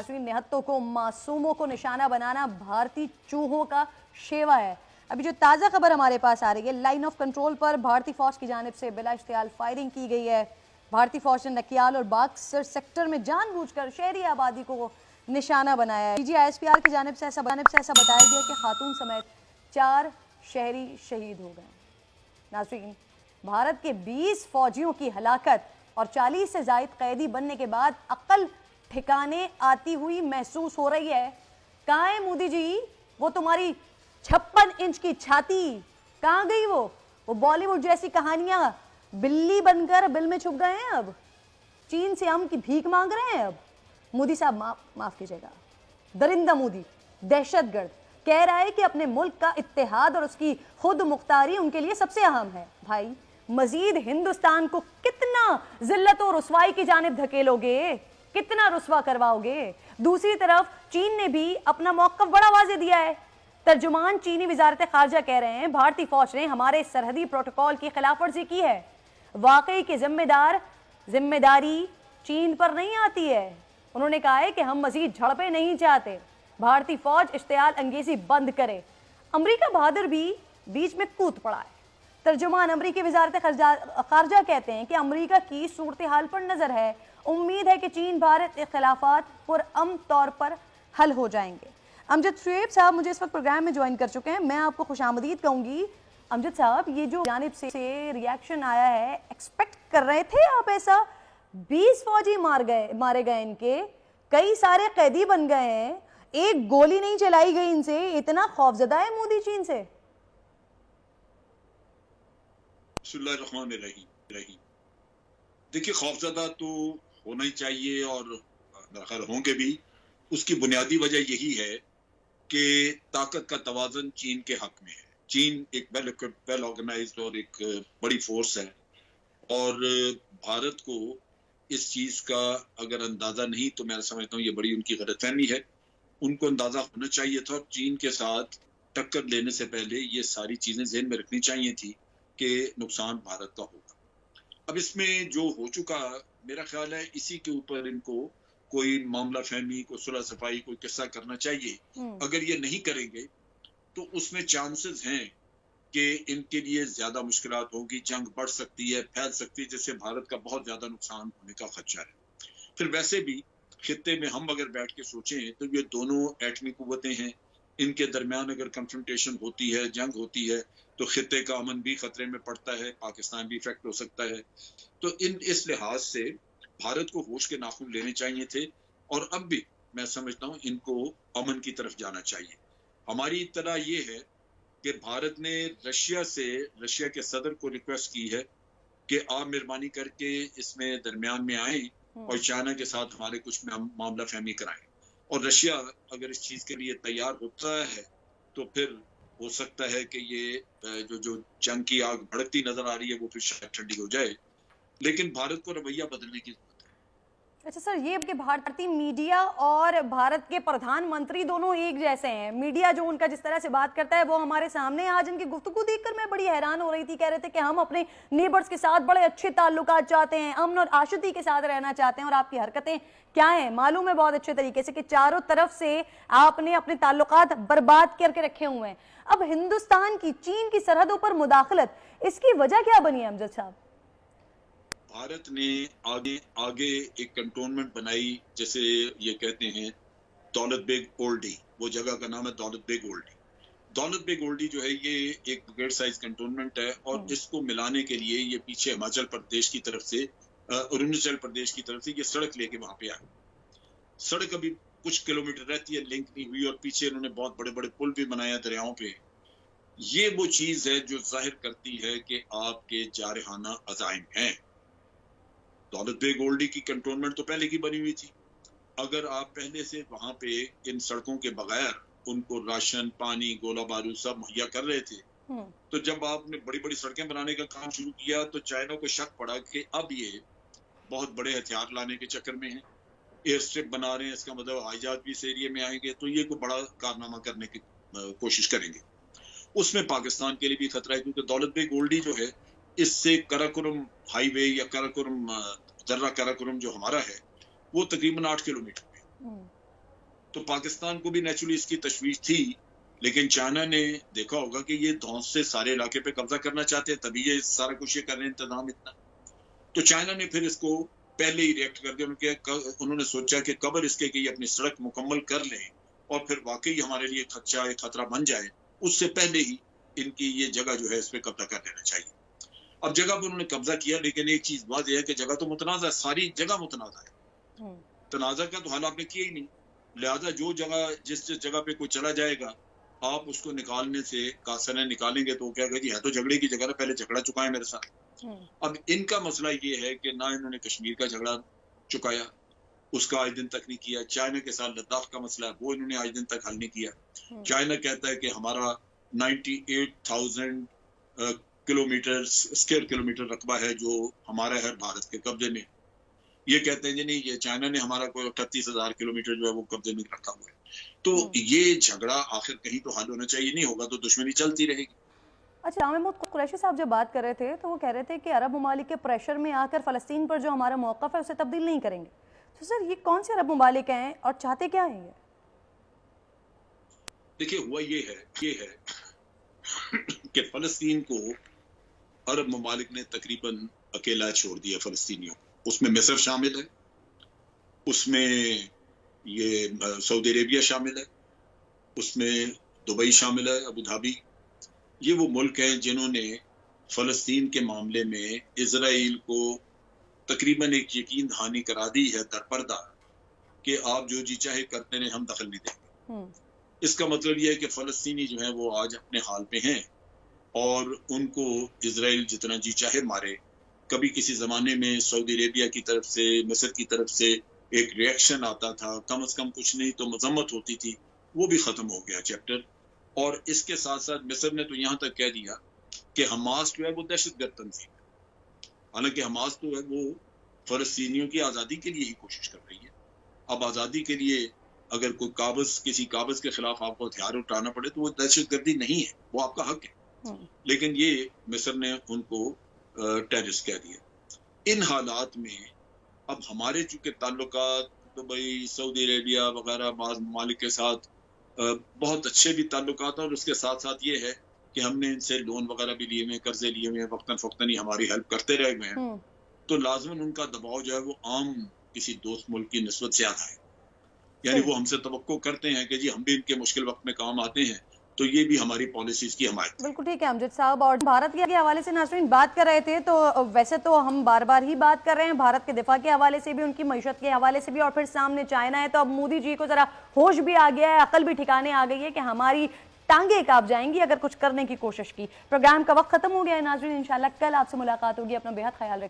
नाज़रीन, निहत्तों को, मासूमों को निशाना बनाना भारतीय चूहों का शेवा है। अभी जो ताज़ा खबर हमारे पास आ रही है, लाइन ऑफ कंट्रोल पर भारतीय फौज की जानिब से बिला इश्तियाल फायरिंग की गई है। भारतीय फौज ने नकियाल और बाक्सर सेक्टर में जानबूझकर शहरी आबादी को निशाना बनाया है। DGISPR की जानिब से ऐसा बताया गया कि खातून समेत 4 शहरी शहीद हो गए। नाज़रीन, भारत के 20 फौजियों की हलाकत और 40 से ज़ायद कैदी बनने के बाद अक्ल ठिकाने आती हुई महसूस हो रही है। कहाँ है मोदी जी? वो तुम्हारी 56 इंच की छाती कहाँ गई? वो बॉलीवुड जैसी कहानियां बिल्ली बनकर बिल में छुप गए हैं। अब चीन से हम की भीख मांग रहे हैं। अब मोदी साहब माफ कीजिएगा, दरिंदा मोदी, दहशतगर्द, कह रहा है कि अपने मुल्क का इत्तेहाद और उसकी खुद मुख्तारी उनके लिए सबसे अहम है। भाई, मजीद हिंदुस्तान को कितना जिल्लत और रुसवाई की जानिब धकेलोगे, कितना रुसवा करवाओगे? दूसरी तरफ चीन ने भी अपना मौक़िफ़ बड़ा वाज़ेह दिया है। तर्जुमान चीनी वजारत खारजा कह रहे हैं, भारतीय फौज ने हमारे सरहदी प्रोटोकॉल की खिलाफवर्जी की है। वाकई की जिम्मेदारी चीन पर नहीं आती है। उन्होंने कहा है कि हम मजीद झड़पें नहीं चाहते, भारतीय फौज इश्तियाल अंगेजी बंद करे। अमरीका बहादुर भी बीच में कूद पड़ा है। तर्जुमान अमरीकी वजारत खारजा कहते हैं कि अमरीका की सूरत हाल पर नजर है। उम्मीद है कि चीन भारत इख्तिलाफात पुरअमन तौर पर हल हो जाएंगे। अमजद शुएब साहब मुझे इस वक्त प्रोग्राम में ज्वाइन कर चुके हैं। मैं आपको खुशामदीद कहूंगी। अमजद साहब, ये जो जानिब से रिएक्शन आया है, एक्सपेक्ट कर रहे थे आप ऐसा? 20 फौजी मारे गए, इनके कई सारे कैदी बन गए हैं, एक गोली नहीं चलाई गई इनसे। इतना खौफजदा है मोदी चीन से? बिस्मिल्लाहिर्रहमानिर्रहीम। देखिए, खौफजदा तो होना ही चाहिए और खैर होंगे भी। उसकी बुनियादी वजह यही है कि ताकत का तवाज़ुन चीन के हक में है। चीन एक वेल ऑर्गेनाइज्ड और एक बड़ी फोर्स है और भारत को इस चीज का अगर अंदाजा नहीं, तो मैं समझता हूँ ये बड़ी उनकी गलतफहमी है। उनको अंदाजा होना चाहिए था और चीन के साथ टक्कर लेने से पहले ये सारी चीजें ज़हन में रखनी चाहिए थी कि नुकसान भारत का होगा। अब इसमें जो हो चुका, मेरा ख्याल है इसी के ऊपर इनको कोई मामला फहमी, कोई सुलह सफाई, कोई किस्सा करना चाहिए। अगर ये नहीं करेंगे तो उसमें चांसेस हैं कि इनके लिए ज्यादा मुश्किलात होगी, जंग बढ़ सकती है, फैल सकती है, जिससे भारत का बहुत ज्यादा नुकसान होने का खदशा है। फिर वैसे भी खित्ते में हम अगर बैठ के सोचें तो ये दोनों एटमी कुव्वतें हैं, इनके दरमियान अगर कंफ्रंटेशन होती है, जंग होती है, तो खित्ते का अमन भी खतरे में पड़ता है, पाकिस्तान भी इफेक्ट हो सकता है। तो इस लिहाज से भारत को होश के नाखून लेने चाहिए थे और अब भी मैं समझता हूँ इनको अमन की तरफ जाना चाहिए। हमारी इत्तला ये है कि भारत ने रशिया के सदर को रिक्वेस्ट की है कि आप मेहरबानी करके इसमें दरमियान में आए और चाइना के साथ हमारे कुछ मामला फहमी कराएं। और रशिया अगर इस चीज के लिए तैयार होता है तो फिर हो सकता है कि ये जो जंग की आग भड़कती नजर आ रही है वो फिर शायद ठंडी हो जाए, लेकिन भारत को रवैया बदलने की जरूरत है। अच्छा सर, ये कि भारतीय मीडिया और भारत के प्रधानमंत्री दोनों एक जैसे हैं। मीडिया जो उनका जिस तरह से बात करता है वो हमारे सामने, आज इनकी गुफ्तगू देखकर मैं बड़ी हैरान हो रही थी। कह रहे थे कि हम अपने नेबर्स के साथ बड़े अच्छे ताल्लुकात चाहते हैं, अमन और आशुति के साथ रहना चाहते हैं। और आपकी हरकतें क्या हैं मालूम है बहुत अच्छे तरीके से कि चारों तरफ से आपने अपने ताल्लुकात बर्बाद करके रखे हुए हैं। अब हिंदुस्तान की चीन की सरहदों पर मुदाखलत, इसकी वजह क्या बनी है अमजद साहब? भारत ने आगे एक कंटोनमेंट बनाई, जैसे ये कहते हैं दौलत बेग ओल्डी, वो जगह का नाम है दौलत बेग ओल्डी। दौलत बेग ओल्डी जो है ये एक ब्रिगेड साइज कंटोनमेंट है और इसको मिलाने के लिए ये पीछे हिमाचल प्रदेश की तरफ से, अरुणाचल प्रदेश की तरफ से ये सड़क लेके वहां पे आई। सड़क अभी कुछ किलोमीटर रहती है, लिंक नहीं हुई, और पीछे इन्होंने बहुत बड़े बड़े पुल भी बनाया दरियाओं पे। ये वो चीज है जो जाहिर करती है कि आपके जारहाना अज़ाइम हैं। दौलत बेग ओल्डी की कंटोनमेंट तो पहले की बनी हुई थी। अगर आप पहले से वहां पे इन सड़कों के बगैर उनको राशन, पानी, गोला बारूद सब मुहैया कर रहे थे, तो जब आपने बड़ी बड़ी सड़कें बनाने का काम शुरू किया तो चाइना को शक पड़ा कि अब ये बहुत बड़े हथियार लाने के चक्कर में है, एयर स्ट्रिप बना रहे हैं, इसका मतलब हवाई जहाज भी इस एरिया में आएंगे, तो ये कोई बड़ा कारनामा करने की कोशिश करेंगे। उसमें पाकिस्तान के लिए भी खतरा है, क्योंकि दौलत बेग ओल्डी जो है, इससे कराकोरम हाईवे या दर्रा कराकोरम जो हमारा है वो तकरीबन 8 किलोमीटर है। तो पाकिस्तान को भी नेचुरली इसकी तशवीश थी, लेकिन चाइना ने देखा होगा कि ये धौंस से सारे इलाके पे कब्जा करना चाहते हैं, तभी ये सारा कुछ ये कर रहे हैं इंतजाम इतना। तो चाइना ने फिर इसको पहले ही रिएक्ट कर दिया। उन्होंने सोचा कि कबर इसके कि ये अपनी सड़क मुकम्मल कर लें और फिर वाकई हमारे लिए खतरा बन जाए, उससे पहले ही इनकी ये जगह जो है इस पर कब्जा कर लेना चाहिए। अब जगह पर उन्होंने कब्जा किया, लेकिन एक चीज बात यह है कि जगह तो मुतनाज़ा है, सारी जगह मुतनाज़ा है, तनाज़ा का तो हाल आपने किया ही नहीं। लिहाजा जो जगह जिस जगह पे कोई चला जाएगा, आप उसको निकालने से कासने निकालेंगे तो क्या कहेगी, है तो झगड़े की जगह, पहले झगड़ा चुका है मेरे साथ। अब इनका मसला ये है कि ना इन्होंने कश्मीर का झगड़ा चुकाया, उसका आज दिन तक नहीं किया। चाइना के साथ लद्दाख का मसला है, वो इन्होंने आज दिन तक हल नहीं किया। चाइना कहता है कि हमारा 98,000 किलोमीटर स्क्वायर किलोमीटर रकबा है जो हमारा है भारत के कब्जे में। ये कहते हैं जी नहीं, ये चाइना ने हमारा कोई 38,000 किलोमीटर जो है वो कब्जे में रखा हुआ है। तो ये झगड़ा आखिर कहीं तो हल होना चाहिए, नहीं होगा तो दुश्मनी चलती रहेगी। अच्छा, महमूद कुरैशी साहब जब बात कर रहे थे तो वो कह रहे थे कि अरब ममालिक के प्रेशर में आकर फ़लस्तीन पर जो हमारा मौक़िफ़ है उसे तब्दील नहीं करेंगे। तो सर ये कौन से अरब ममालिक हैं और चाहते क्या हैं ये? देखिए, हुआ ये है कि फ़लस्तीन को अरब ममालिक ने तकरीबन अकेला छोड़ दिया फ़लस्तीनियों को। उसमें मिस्र शामिल है, उसमें ये सऊदी अरेबिया शामिल है, उसमें दुबई शामिल है, अबू धाबी। ये वो मुल्क हैं जिन्होंने फ़लस्तीन के मामले में इजराइल को तकरीबन एक यकीन दहानी करा दी है दरपर्दा कि आप जो जी चाहे करते रहे, हम दखल नहीं देंगे। इसका मतलब यह है कि फ़लस्तीनी जो है वो आज अपने हाल पे हैं और उनको इजराइल जितना जी चाहे मारे। कभी किसी ज़माने में सऊदी अरेबिया की तरफ से, मिस्र की तरफ से एक रिएक्शन आता था, कम से कम कुछ नहीं तो मजम्मत होती थी, वो भी ख़त्म हो गया चैप्टर। और इसके साथ साथ मिस्र ने तो यहाँ तक कह दिया कि हमास जो है वो दहशतगर्द तंजीम है। हालांकि हमास तो है वो फ़लस्तीनियों की आज़ादी के लिए ही कोशिश कर रही है। अब आज़ादी के लिए अगर कोई किसी काबज़ के खिलाफ आपको हथियार उठाना पड़े तो वो दहशतगर्दी नहीं है, वो आपका हक है। लेकिन ये मिस्र ने उनको टेररिस्ट कह दिया। इन हालात में अब हमारे चूंकि ताल्लुकात दुबई, सऊदी अरेबिया वगैरह बाज़ ममालिक के साथ बहुत अच्छे भी ताल्लुकात और उसके साथ साथ ये है कि हमने इनसे लोन वगैरह भी लिए हुए, कर्जे लिए हुए, वक्तन फ़क्तन ही हमारी हेल्प करते रहे हुए हैं। तो लाज़िमन उनका दबाव जो है वो आम किसी दोस्त मुल्क की निस्बत से आता है। यानी वो हमसे तवक्को करते हैं कि जी हम भी इनके मुश्किल वक्त में काम आते हैं, तो ये भी हमारी पॉलिसीज की हमायत। बिल्कुल ठीक है अमजद साहब। और भारत के हवाले से नाज़रीन बात कर रहे थे, तो वैसे तो हम बार बार ही बात कर रहे हैं भारत के दिफा के हवाले से भी, उनकी मईशत के हवाले से भी, और फिर सामने चाइना है। तो अब मोदी जी को जरा होश भी आ गया है, अकल भी ठिकाने आ गई है कि हमारी टांगे कांप जाएंगी अगर कुछ करने की कोशिश की। प्रोग्राम का वक्त खत्म हो गया है नाज़रीन, इंशाल्लाह कल आपसे मुलाकात होगी। अपना बेहद ख्याल रखें।